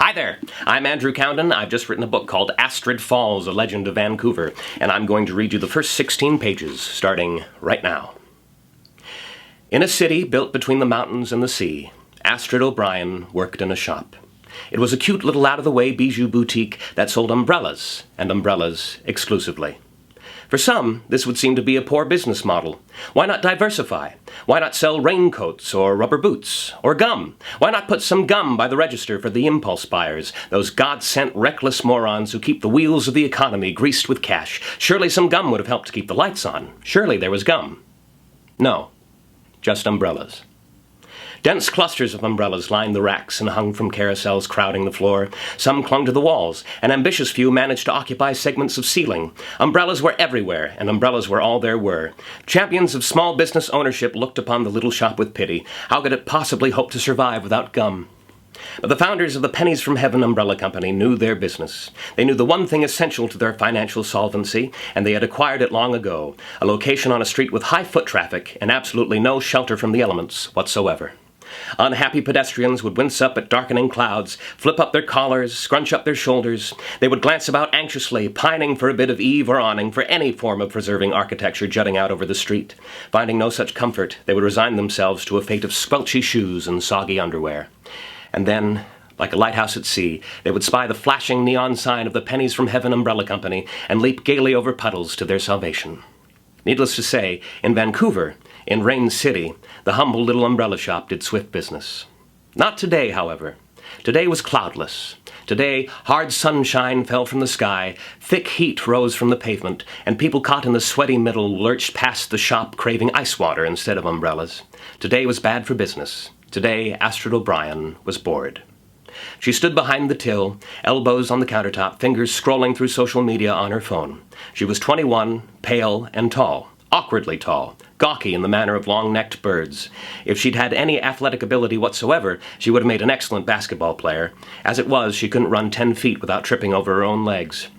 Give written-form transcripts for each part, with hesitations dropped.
Hi there, I'm Andrew Cowden. I've just written a book called Astrid Falls, A Legend of Vancouver, and I'm going to read you the first 16 pages, starting right now. In a city built between the mountains and the sea, Astrid O'Brien worked in a shop. It was a cute little out-of-the-way bijou boutique that sold umbrellas, and umbrellas exclusively. For some, this would seem to be a poor business model. Why not diversify? Why not sell raincoats or rubber boots? Or gum? Why not put some gum by the register for the impulse buyers, those God-sent reckless morons who keep the wheels of the economy greased with cash? Surely some gum would have helped to keep the lights on. Surely there was gum. No, just umbrellas. Dense clusters of umbrellas lined the racks and hung from carousels crowding the floor. Some clung to the walls. An ambitious few managed to occupy segments of ceiling. Umbrellas were everywhere, and umbrellas were all there were. Champions of small business ownership looked upon the little shop with pity. How could it possibly hope to survive without gum? But the founders of the Pennies from Heaven Umbrella Company knew their business. They knew the one thing essential to their financial solvency, and they had acquired it long ago, a location on a street with high foot traffic and absolutely no shelter from the elements whatsoever. Unhappy pedestrians would wince up at darkening clouds, flip up their collars, scrunch up their shoulders. They would glance about anxiously, pining for a bit of eave or awning, for any form of preserving architecture jutting out over the street. Finding no such comfort, they would resign themselves to a fate of squelchy shoes and soggy underwear. And then, like a lighthouse at sea, they would spy the flashing neon sign of the Pennies from Heaven Umbrella Company and leap gaily over puddles to their salvation. Needless to say, in Vancouver, in Rain City, the humble little umbrella shop did swift business. Not today, however. Today was cloudless. Today, hard sunshine fell from the sky, thick heat rose from the pavement, and people caught in the sweaty middle lurched past the shop craving ice water instead of umbrellas. Today was bad for business. Today, Astrid O'Brien was bored. She stood behind the till, elbows on the countertop, fingers scrolling through social media on her phone. She was 21, pale and tall, awkwardly tall, gawky in the manner of long-necked birds. If she'd had any athletic ability whatsoever, she would have made an excellent basketball player. As it was, she couldn't run 10 feet without tripping over her own legs.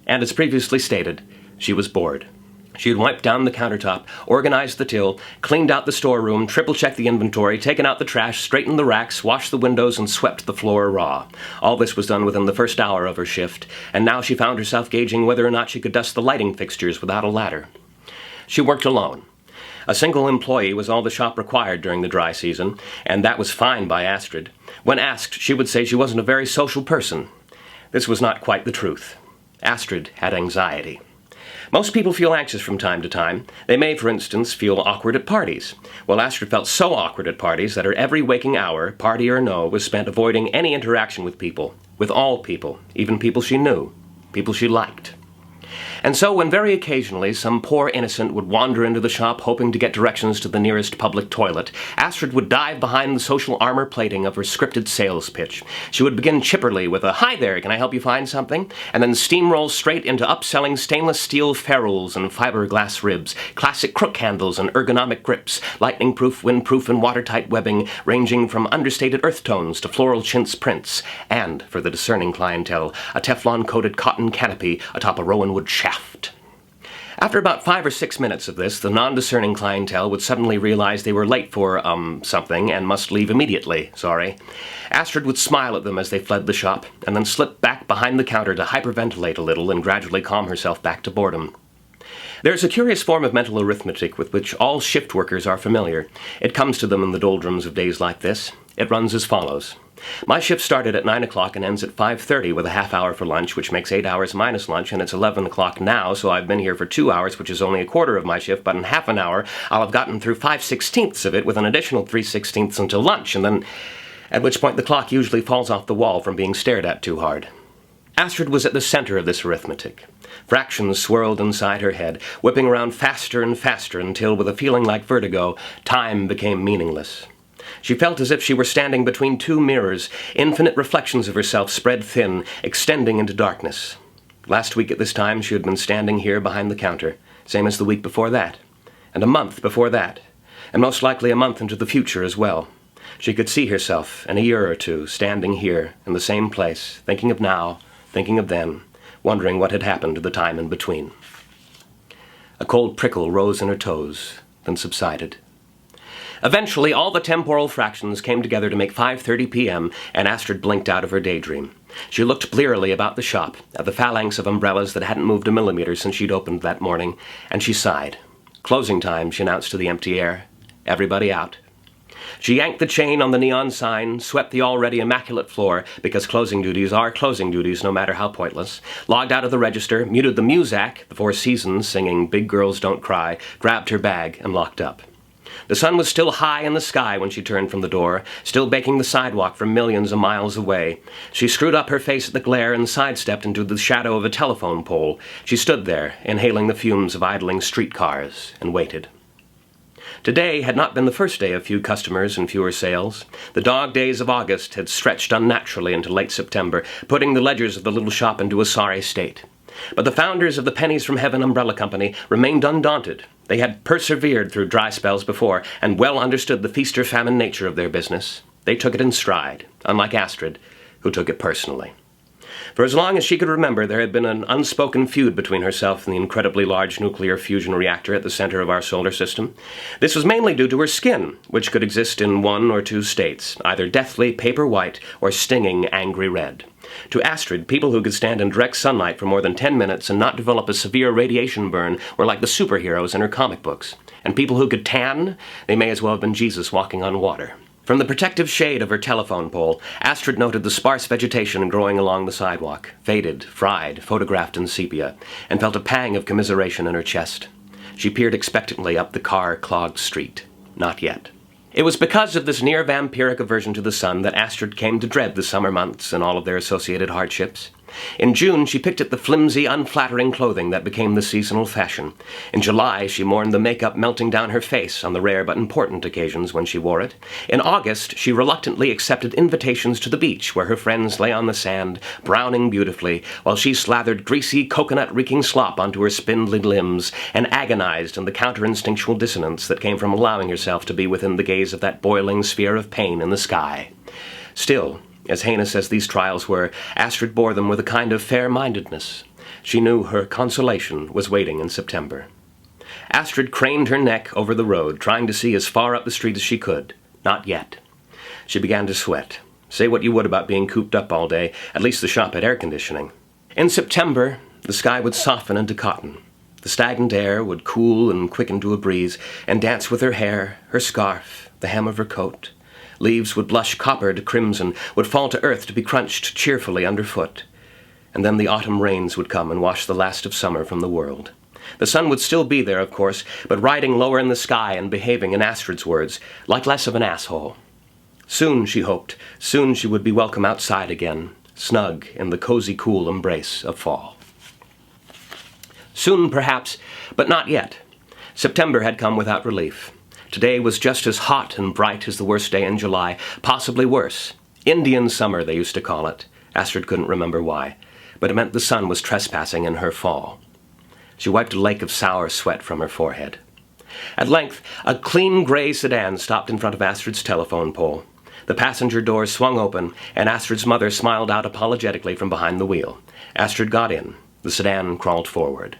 And as previously stated, she was bored. She had wiped down the countertop, organized the till, cleaned out the storeroom, triple-checked the inventory, taken out the trash, straightened the racks, washed the windows, and swept the floor raw. All this was done within the first hour of her shift, and now she found herself gauging whether or not she could dust the lighting fixtures without a ladder. She worked alone. A single employee was all the shop required during the dry season, and that was fine by Astrid. When asked, she would say she wasn't a very social person. This was not quite the truth. Astrid had anxiety. Most people feel anxious from time to time. They may, for instance, feel awkward at parties. Well, Astrid felt so awkward at parties that her every waking hour, party or no, was spent avoiding any interaction with people, with all people, even people she knew, people she liked. And so when very occasionally some poor innocent would wander into the shop hoping to get directions to the nearest public toilet, Astrid would dive behind the social armor plating of her scripted sales pitch. She would begin chipperly with a, "Hi there, can I help you find something?" and then steamroll straight into upselling stainless steel ferrules and fiberglass ribs, classic crook handles and ergonomic grips, lightning-proof, wind-proof, and watertight webbing ranging from understated earth tones to floral chintz prints, and, for the discerning clientele, a Teflon-coated cotton canopy atop a rowanwood shaft. After about 5 or 6 minutes of this, the non-discerning clientele would suddenly realize they were late for, something and must leave immediately, sorry. Astrid would smile at them as they fled the shop, and then slip back behind the counter to hyperventilate a little and gradually calm herself back to boredom. There's a curious form of mental arithmetic with which all shift workers are familiar. It comes to them in the doldrums of days like this. It runs as follows. My shift started at 9 o'clock and ends at 5:30 with a half hour for lunch, which makes 8 hours minus lunch, and it's 11 o'clock now, so I've been here for 2 hours, which is only a quarter of my shift, but in half an hour I'll have gotten through 5/16 of it with an additional 3/16 until lunch, and then, at which point the clock usually falls off the wall from being stared at too hard. Astrid was at the center of this arithmetic. Fractions swirled inside her head, whipping around faster and faster until, with a feeling like vertigo, time became meaningless. She felt as if she were standing between two mirrors, infinite reflections of herself spread thin, extending into darkness. Last week at this time she had been standing here behind the counter, same as the week before that, and a month before that, and most likely a month into the future as well. She could see herself in a year or two standing here in the same place, thinking of now, thinking of then, wondering what had happened to the time in between. A cold prickle rose in her toes, then subsided. Eventually, all the temporal fractions came together to make 5:30 p.m., and Astrid blinked out of her daydream. She looked blearily about the shop, at the phalanx of umbrellas that hadn't moved a millimeter since she'd opened that morning, and she sighed. Closing time, she announced to the empty air. Everybody out. She yanked the chain on the neon sign, swept the already immaculate floor, because closing duties are closing duties no matter how pointless, logged out of the register, muted the Muzak, the Four Seasons singing Big Girls Don't Cry, grabbed her bag, and locked up. The sun was still high in the sky when she turned from the door, still baking the sidewalk from millions of miles away. She screwed up her face at the glare and sidestepped into the shadow of a telephone pole. She stood there, inhaling the fumes of idling streetcars, and waited. Today had not been the first day of few customers and fewer sales. The dog days of August had stretched unnaturally into late September, putting the ledgers of the little shop into a sorry state. But the founders of the Pennies from Heaven Umbrella Company remained undaunted. They had persevered through dry spells before, and well understood the feast-or-famine nature of their business. They took it in stride, unlike Astrid, who took it personally. For as long as she could remember, there had been an unspoken feud between herself and the incredibly large nuclear fusion reactor at the center of our solar system. This was mainly due to her skin, which could exist in one or two states, either deathly paper white or stinging angry red. To Astrid, people who could stand in direct sunlight for more than 10 minutes and not develop a severe radiation burn were like the superheroes in her comic books. And people who could tan, they may as well have been Jesus walking on water. From the protective shade of her telephone pole, Astrid noted the sparse vegetation growing along the sidewalk, faded, fried, photographed in sepia, and felt a pang of commiseration in her chest. She peered expectantly up the car-clogged street. Not yet. It was because of this near-vampiric aversion to the sun that Astrid came to dread the summer months and all of their associated hardships. In June, she picked at the flimsy, unflattering clothing that became the seasonal fashion. In July, she mourned the makeup melting down her face on the rare but important occasions when she wore it. In August, she reluctantly accepted invitations to the beach, where her friends lay on the sand, browning beautifully, while she slathered greasy, coconut-reeking slop onto her spindly limbs, and agonized in the counter-instinctual dissonance that came from allowing herself to be within the gaze of that boiling sphere of pain in the sky. Still, as heinous as these trials were, Astrid bore them with a kind of fair-mindedness. She knew her consolation was waiting in September. Astrid craned her neck over the road, trying to see as far up the street as she could. Not yet. She began to sweat. Say what you would about being cooped up all day, at least the shop had air conditioning. In September, the sky would soften into cotton. The stagnant air would cool and quicken to a breeze, and dance with her hair, her scarf, the hem of her coat. Leaves would blush copper to crimson, would fall to earth to be crunched cheerfully underfoot. And then the autumn rains would come and wash the last of summer from the world. The sun would still be there, of course, but riding lower in the sky and behaving, in Astrid's words, like less of an asshole. Soon, she hoped, soon she would be welcome outside again, snug in the cozy, cool embrace of fall. Soon, perhaps, but not yet. September had come without relief. Today was just as hot and bright as the worst day in July, possibly worse. Indian summer, they used to call it. Astrid couldn't remember why, but it meant the sun was trespassing in her fall. She wiped a lake of sour sweat from her forehead. At length, a clean gray sedan stopped in front of Astrid's telephone pole. The passenger door swung open, and Astrid's mother smiled out apologetically from behind the wheel. Astrid got in. The sedan crawled forward.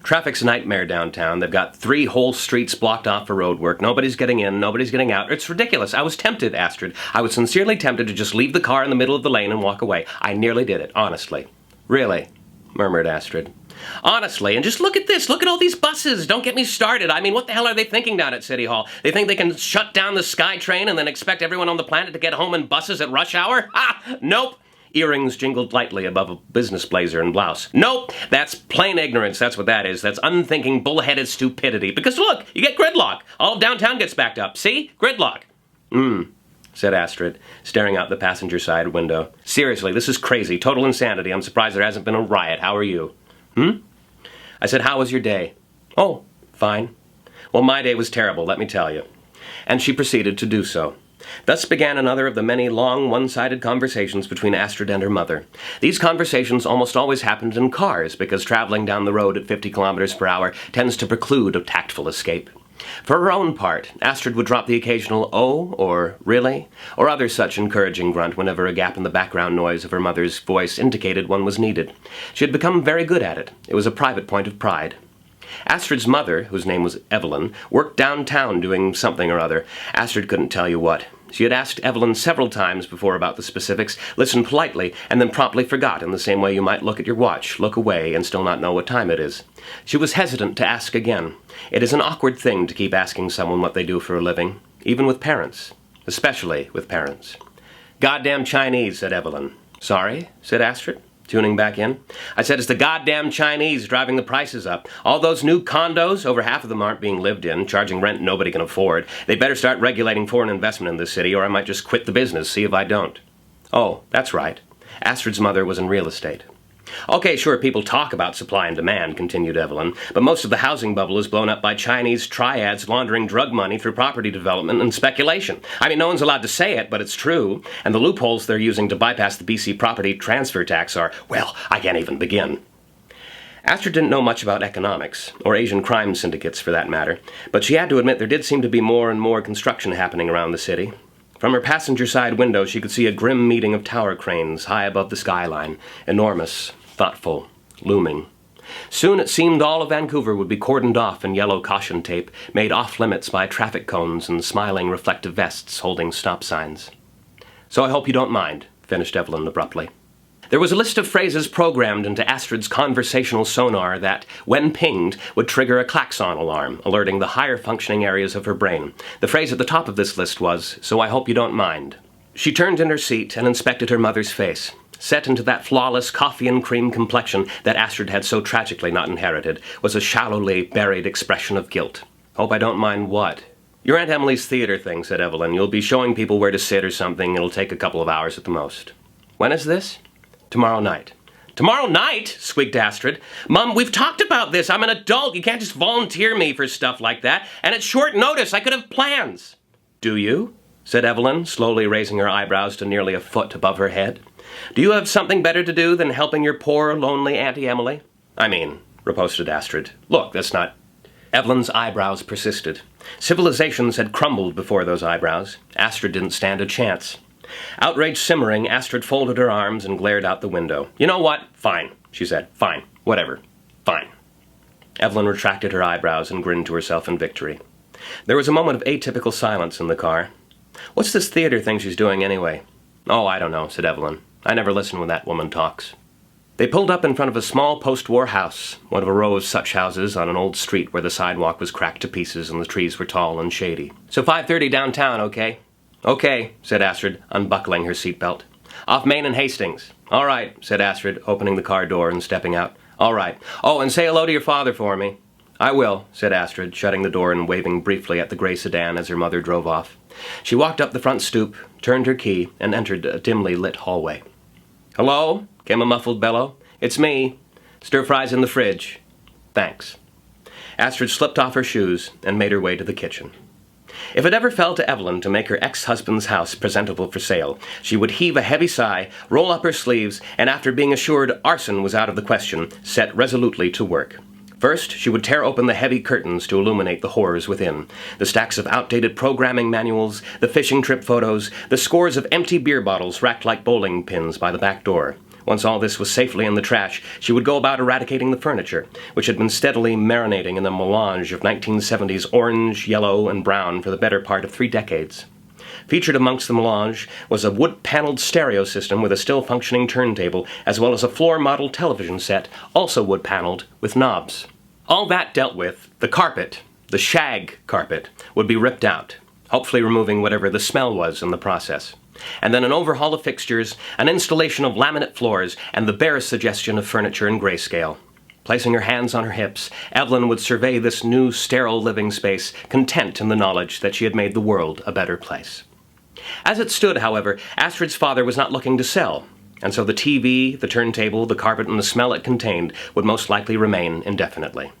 Traffic's a nightmare downtown. They've got 3 whole streets blocked off for road work. Nobody's getting in, nobody's getting out. It's ridiculous. I was tempted, Astrid. I was sincerely tempted to just leave the car in the middle of the lane and walk away. I nearly did it, honestly. Really, murmured Astrid. Honestly, and just look at this. Look at all these buses. Don't get me started. I mean, what the hell are they thinking down at City Hall? They think they can shut down the SkyTrain and then expect everyone on the planet to get home in buses at rush hour? Ha! Nope. Earrings jingled lightly above a business blazer and blouse. Nope, that's plain ignorance, that's what that is. That's unthinking, bullheaded stupidity. Because look, you get gridlock. All of downtown gets backed up. See? Gridlock. Said Astrid, staring out the passenger side window. Seriously, this is crazy. Total insanity. I'm surprised there hasn't been a riot. How are you? I said, how was your day? Oh, fine. Well, my day was terrible, let me tell you. And she proceeded to do so. Thus began another of the many long, one-sided conversations between Astrid and her mother. These conversations almost always happened in cars, because traveling down the road at 50 kilometers per hour tends to preclude a tactful escape. For her own part, Astrid would drop the occasional "oh," or "really," or other such encouraging grunt whenever a gap in the background noise of her mother's voice indicated one was needed. She had become very good at it. It was a private point of pride. Astrid's mother, whose name was Evelyn, worked downtown doing something or other. Astrid couldn't tell you what. She had asked Evelyn several times before about the specifics, listened politely, and then promptly forgot in the same way you might look at your watch, look away, and still not know what time it is. She was hesitant to ask again. It is an awkward thing to keep asking someone what they do for a living, even with parents, especially with parents. "Goddamn Chinese," said Evelyn. "Sorry?" said Astrid, tuning back in. "I said it's the goddamn Chinese driving the prices up. All those new condos, over half of them aren't being lived in, charging rent nobody can afford. They better start regulating foreign investment in this city, or I might just quit the business, see if I don't." "Oh, that's right." Astrid's mother was in real estate. "Okay, sure, people talk about supply and demand," continued Evelyn, "but most of the housing bubble is blown up by Chinese triads laundering drug money through property development and speculation. I mean, no one's allowed to say it, but it's true. And the loopholes they're using to bypass the BC property transfer tax are, well, I can't even begin." Astrid didn't know much about economics, or Asian crime syndicates for that matter, but she had to admit there did seem to be more and more construction happening around the city. From her passenger side window she could see a grim meeting of tower cranes high above the skyline, enormous, thoughtful, looming. Soon it seemed all of Vancouver would be cordoned off in yellow caution tape, made off-limits by traffic cones and smiling reflective vests holding stop signs. "So I hope you don't mind," finished Evelyn abruptly. There was a list of phrases programmed into Astrid's conversational sonar that, when pinged, would trigger a klaxon alarm, alerting the higher functioning areas of her brain. The phrase at the top of this list was, "So I hope you don't mind." She turned in her seat and inspected her mother's face. Set into that flawless coffee and cream complexion that Astrid had so tragically not inherited, was a shallowly buried expression of guilt. "Hope I don't mind what?" "Your Aunt Emily's theater thing," said Evelyn. "You'll be showing people where to sit or something. It'll take a couple of hours at the most." "When is this?" "Tomorrow night." "Tomorrow night?" squeaked Astrid. "Mum, we've talked about this. I'm an adult. You can't just volunteer me for stuff like that. And it's short notice. I could have plans." "Do you?" said Evelyn, slowly raising her eyebrows to nearly a foot above her head. "Do you have something better to do than helping your poor, lonely Auntie Emily?" "I mean," riposted Astrid. "Look, that's not—" Evelyn's eyebrows persisted. Civilizations had crumbled before those eyebrows. Astrid didn't stand a chance. Outrage simmering, Astrid folded her arms and glared out the window. "You know what? Fine," she said. "Fine. Whatever. Fine." Evelyn retracted her eyebrows and grinned to herself in victory. There was a moment of atypical silence in the car. "What's this theater thing she's doing anyway?" "Oh, I don't know," said Evelyn. "I never listen when that woman talks." They pulled up in front of a small post-war house, one of a row of such houses on an old street where the sidewalk was cracked to pieces and the trees were tall and shady. "So 5:30 downtown, okay?" "Okay," said Astrid, unbuckling her seatbelt. "Off Main and Hastings." "All right," said Astrid, opening the car door and stepping out. "All right. Oh, and say hello to your father for me." "I will," said Astrid, shutting the door and waving briefly at the gray sedan as her mother drove off. She walked up the front stoop, turned her key, and entered a dimly lit hallway. "Hello?" came a muffled bellow. "It's me. Stir-fries in the fridge." "Thanks." Astrid slipped off her shoes and made her way to the kitchen. If it ever fell to Evelyn to make her ex-husband's house presentable for sale, she would heave a heavy sigh, roll up her sleeves, and after being assured arson was out of the question, set resolutely to work. First, she would tear open the heavy curtains to illuminate the horrors within. The stacks of outdated programming manuals, the fishing trip photos, the scores of empty beer bottles racked like bowling pins by the back door. Once all this was safely in the trash, she would go about eradicating the furniture, which had been steadily marinating in a melange of 1970s orange, yellow, and brown for the better part of 3 decades. Featured amongst the melange was a wood-paneled stereo system with a still-functioning turntable, as well as a floor-model television set, also wood-paneled, with knobs. All that dealt with, the carpet, the shag carpet, would be ripped out, hopefully removing whatever the smell was in the process. And then an overhaul of fixtures, an installation of laminate floors, and the barest suggestion of furniture in grayscale. Placing her hands on her hips, Evelyn would survey this new, sterile living space, content in the knowledge that she had made the world a better place. As it stood, however, Astrid's father was not looking to sell, and so the TV, the turntable, the carpet, and the smell it contained would most likely remain indefinitely.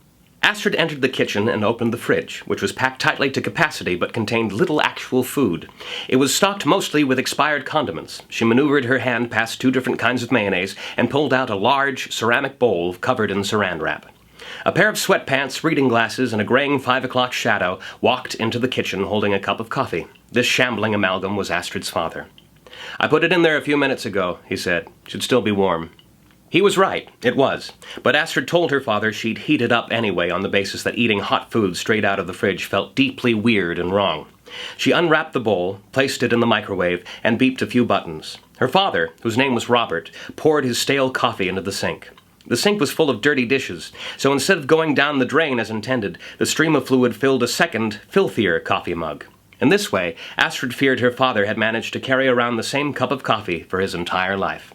Astrid entered the kitchen and opened the fridge, which was packed tightly to capacity but contained little actual food. It was stocked mostly with expired condiments. She maneuvered her hand past 2 different kinds of mayonnaise and pulled out a large ceramic bowl covered in saran wrap. A pair of sweatpants, reading glasses, and a graying 5 o'clock shadow walked into the kitchen holding a cup of coffee. This shambling amalgam was Astrid's father. "I put it in there a few minutes ago," he said. "Should still be warm." He was right, it was. But Astrid told her father she'd heat it up anyway on the basis that eating hot food straight out of the fridge felt deeply weird and wrong. She unwrapped the bowl, placed it in the microwave, and beeped a few buttons. Her father, whose name was Robert, poured his stale coffee into the sink. The sink was full of dirty dishes, so instead of going down the drain as intended, the stream of fluid filled a second, filthier coffee mug. In this way, Astrid feared her father had managed to carry around the same cup of coffee for his entire life.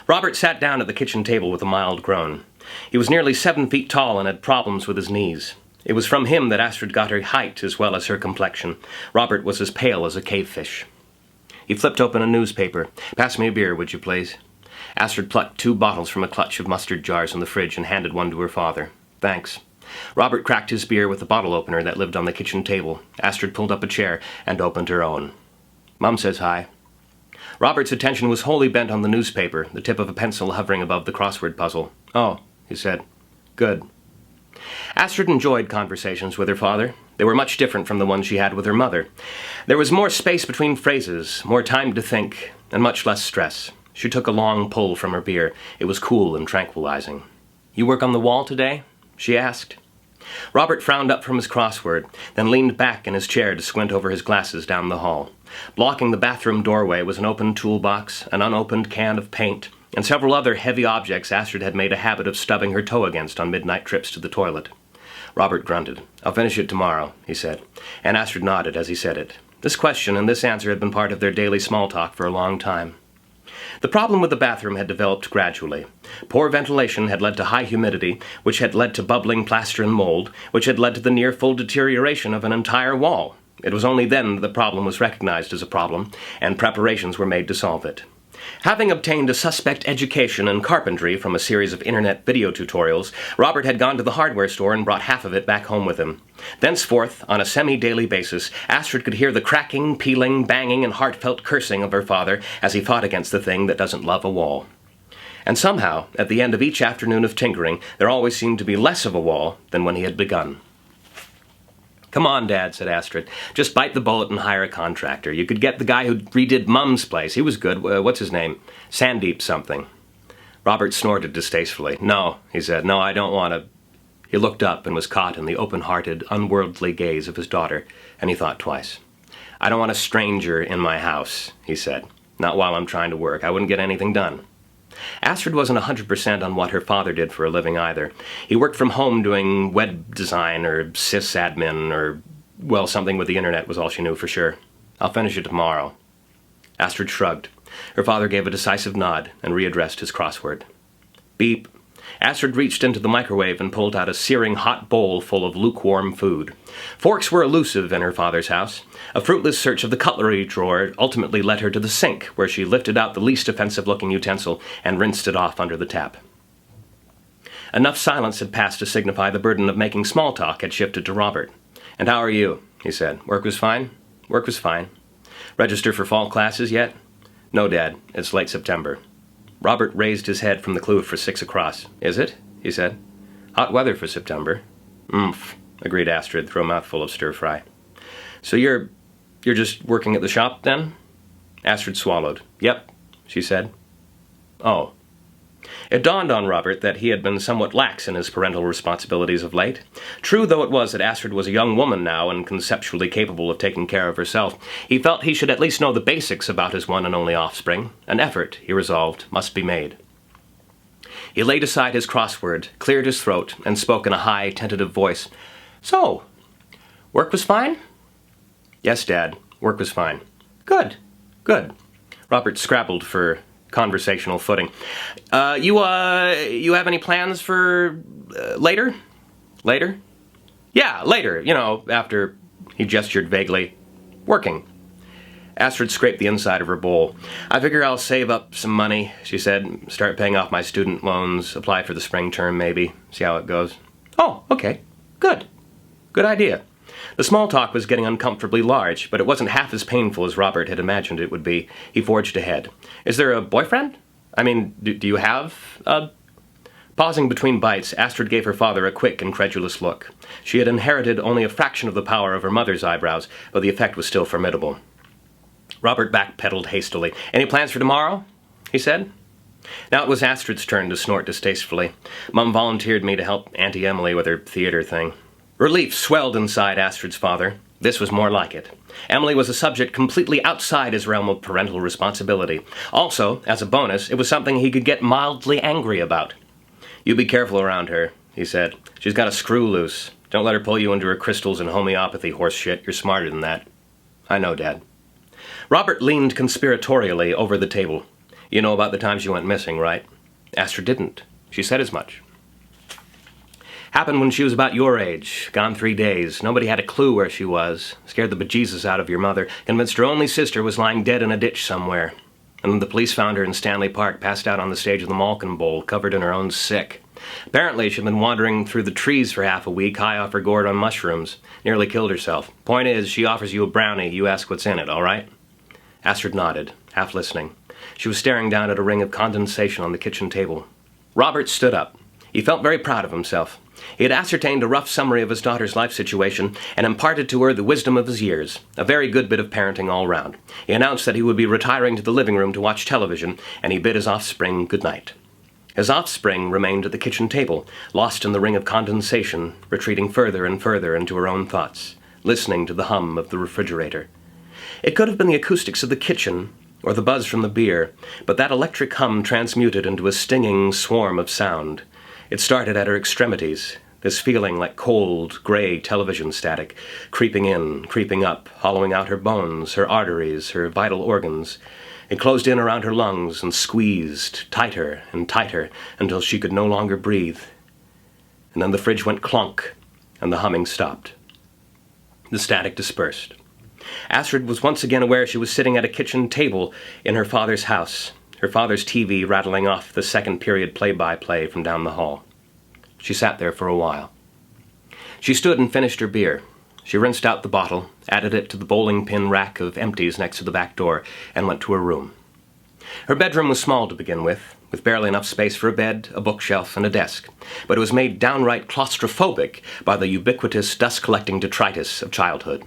Robert sat down at the kitchen table with a mild groan. He was nearly 7 feet tall and had problems with his knees. It was from him that Astrid got her height as well as her complexion. Robert was as pale as a cavefish. He flipped open a newspaper. "Pass me a beer, would you, please?" Astrid plucked 2 bottles from a clutch of mustard jars in the fridge and handed one to her father. "Thanks." Robert cracked his beer with the bottle opener that lived on the kitchen table. Astrid pulled up a chair and opened her own. "Mum says hi." Robert's attention was wholly bent on the newspaper, the tip of a pencil hovering above the crossword puzzle. "Oh," he said. "Good." Astrid enjoyed conversations with her father. They were much different from the ones she had with her mother. There was more space between phrases, more time to think, and much less stress. She took a long pull from her beer. It was cool and tranquilizing. "You work on the wall today?" she asked. Robert frowned up from his crossword, then leaned back in his chair to squint over his glasses down the hall. Blocking the bathroom doorway was an open toolbox, an unopened can of paint, and several other heavy objects Astrid had made a habit of stubbing her toe against on midnight trips to the toilet. Robert grunted. "I'll finish it tomorrow," he said, and Astrid nodded as he said it. This question and this answer had been part of their daily small talk for a long time. The problem with the bathroom had developed gradually. Poor ventilation had led to high humidity, which had led to bubbling plaster and mold, which had led to the near full deterioration of an entire wall. It was only then that the problem was recognized as a problem, and preparations were made to solve it. Having obtained a suspect education in carpentry from a series of internet video tutorials, Robert had gone to the hardware store and brought half of it back home with him. Thenceforth, on a semi-daily basis, Astrid could hear the cracking, peeling, banging, and heartfelt cursing of her father as he fought against the thing that doesn't love a wall. And somehow, at the end of each afternoon of tinkering, there always seemed to be less of a wall than when he had begun. "Come on, Dad," said Astrid. "Just bite the bullet and hire a contractor. You could get the guy who redid Mum's place. He was good. What's his name? Sandeep something." Robert snorted distastefully. "No," he said. "No, I don't want to." He looked up and was caught in the open-hearted, unworldly gaze of his daughter, and he thought twice. "I don't want a stranger in my house," he said. "Not while I'm trying to work. I wouldn't get anything done." Astrid wasn't 100% on what her father did for a living either. He worked from home doing web design or sysadmin or, well, something with the internet was all she knew for sure. "I'll finish it tomorrow." Astrid shrugged. Her father gave a decisive nod and readdressed his crossword. Beep. Astrid reached into the microwave and pulled out a searing hot bowl full of lukewarm food. Forks were elusive in her father's house. A fruitless search of the cutlery drawer ultimately led her to the sink, where she lifted out the least offensive-looking utensil and rinsed it off under the tap. Enough silence had passed to signify the burden of making small talk had shifted to Robert. "And how are you?" he said. "Work was fine?" "Work was fine." "Register for fall classes yet?" "No, Dad. It's late September." Robert raised his head from the kloof for 6 across. "Is it?" he said. "Hot weather for September." "Oomph," agreed Astrid through a mouthful of stir-fry. "So you're just working at the shop, then?" Astrid swallowed. "Yep," she said. "Oh." It dawned on Robert that he had been somewhat lax in his parental responsibilities of late. True though it was that Astrid was a young woman now and conceptually capable of taking care of herself, he felt he should at least know the basics about his one and only offspring. An effort, he resolved, must be made. He laid aside his crossword, cleared his throat, and spoke in a high, tentative voice. "So, work was fine?" "Yes, Dad, work was fine." "Good, good." Robert scrabbled for conversational footing. You have any plans for later?" "Later?" "Yeah, later, after," he gestured vaguely. "Working." Astrid scraped the inside of her bowl. "I figure I'll save up some money," she said. "Start paying off my student loans, apply for the spring term maybe, see how it goes." "Oh, okay. Good. Good idea." The small talk was getting uncomfortably large, but it wasn't half as painful as Robert had imagined it would be. He forged ahead. "Is there a boyfriend? I mean, do you have a—" Pausing between bites, Astrid gave her father a quick, incredulous look. She had inherited only a fraction of the power of her mother's eyebrows, but the effect was still formidable. Robert backpedaled hastily. "Any plans for tomorrow?" he said. Now it was Astrid's turn to snort distastefully. Mum volunteered me to help Auntie Emily with her theater thing. Relief swelled inside Astrid's father. This was more like it. Emily was a subject completely outside his realm of parental responsibility. Also, as a bonus, it was something he could get mildly angry about. "You be careful around her," he said. "She's got a screw loose. Don't let her pull you into her crystals and homeopathy horse shit. You're smarter than that." "I know, Dad." Robert leaned conspiratorially over the table. "You know about the time she went missing, right?" Astrid didn't. She said as much. "Happened when she was about your age. Gone 3 days. Nobody had a clue where she was. Scared the bejesus out of your mother. Convinced her only sister was lying dead in a ditch somewhere. And then the police found her in Stanley Park, passed out on the stage of the Malkin Bowl, covered in her own sick. Apparently she'd been wandering through the trees for half a week, high off her gourd on mushrooms. Nearly killed herself. Point is, she offers you a brownie. You ask what's in it, all right?" Astrid nodded, half listening. She was staring down at a ring of condensation on the kitchen table. Robert stood up. He felt very proud of himself. He had ascertained a rough summary of his daughter's life situation and imparted to her the wisdom of his years. A very good bit of parenting all round. He announced that he would be retiring to the living room to watch television, and he bid his offspring good night. His offspring remained at the kitchen table, lost in the ring of condensation, retreating further and further into her own thoughts, listening to the hum of the refrigerator. It could have been the acoustics of the kitchen, or the buzz from the beer, but that electric hum transmuted into a stinging swarm of sound. It started at her extremities, this feeling like cold, gray television static, creeping in, creeping up, hollowing out her bones, her arteries, her vital organs. It closed in around her lungs and squeezed, tighter and tighter, until she could no longer breathe. And then the fridge went clunk, and the humming stopped. The static dispersed. Astrid was once again aware she was sitting at a kitchen table in her father's house, her father's TV rattling off the second period play-by-play from down the hall. She sat there for a while. She stood and finished her beer. She rinsed out the bottle, added it to the bowling pin rack of empties next to the back door, and went to her room. Her bedroom was small to begin with barely enough space for a bed, a bookshelf, and a desk, but it was made downright claustrophobic by the ubiquitous dust-collecting detritus of childhood.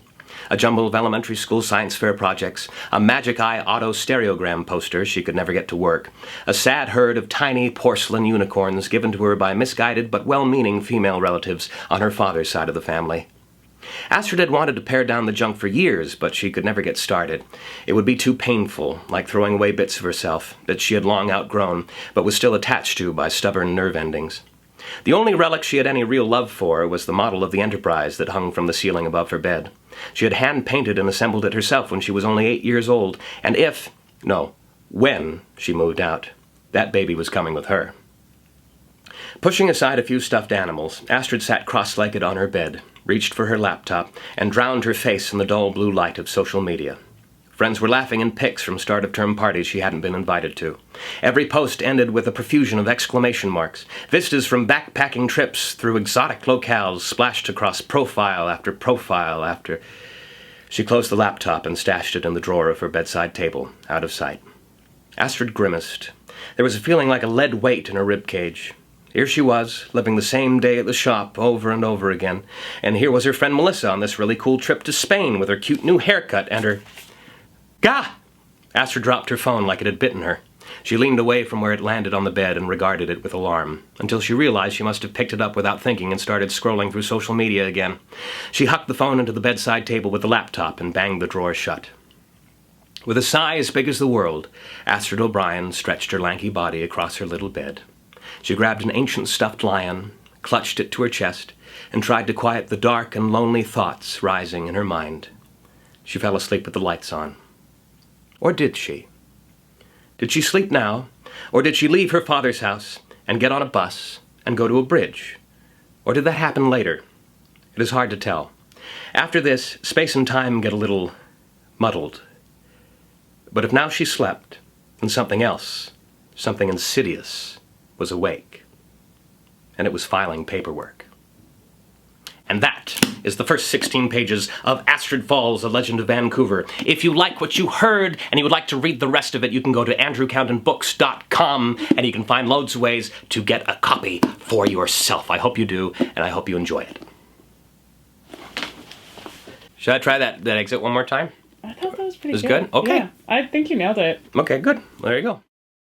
A jumble of elementary school science fair projects, a Magic Eye auto stereogram poster she could never get to work, a sad herd of tiny porcelain unicorns given to her by misguided but well-meaning female relatives on her father's side of the family. Astrid had wanted to pare down the junk for years, but she could never get started. It would be too painful, like throwing away bits of herself that she had long outgrown, but was still attached to by stubborn nerve endings. The only relic she had any real love for was the model of the Enterprise that hung from the ceiling above her bed. She had hand-painted and assembled it herself when she was only 8 years old, and when she moved out, that baby was coming with her. Pushing aside a few stuffed animals, Astrid sat cross-legged on her bed, reached for her laptop, and drowned her face in the dull blue light of social media. Friends were laughing in pics from start-of-term parties she hadn't been invited to. Every post ended with a profusion of exclamation marks. Vistas from backpacking trips through exotic locales splashed across profile after profile after... She closed the laptop and stashed it in the drawer of her bedside table, out of sight. Astrid grimaced. There was a feeling like a lead weight in her ribcage. Here she was, living the same day at the shop over and over again. And here was her friend Melissa on this really cool trip to Spain with her cute new haircut and her... Gah! Astrid dropped her phone like it had bitten her. She leaned away from where it landed on the bed and regarded it with alarm, until she realized she must have picked it up without thinking and started scrolling through social media again. She hucked the phone into the bedside table with the laptop and banged the drawer shut. With a sigh as big as the world, Astrid O'Brien stretched her lanky body across her little bed. She grabbed an ancient stuffed lion, clutched it to her chest, and tried to quiet the dark and lonely thoughts rising in her mind. She fell asleep with the lights on. Or did she? Did she sleep now, or did she leave her father's house and get on a bus and go to a bridge? Or did that happen later? It is hard to tell. After this, space and time get a little muddled. But if now she slept, then something else, something insidious, was awake. And it was filing paperwork. And that is the first 16 pages of Astrid Falls, A Legend of Vancouver. If you like what you heard and you would like to read the rest of it, you can go to andrewcoundenbooks.com and you can find loads of ways to get a copy for yourself. I hope you do, and I hope you enjoy it. Should I try that exit one more time? I thought that was pretty good. It was good? Okay. Yeah, I think you nailed it. Okay, good. There you go.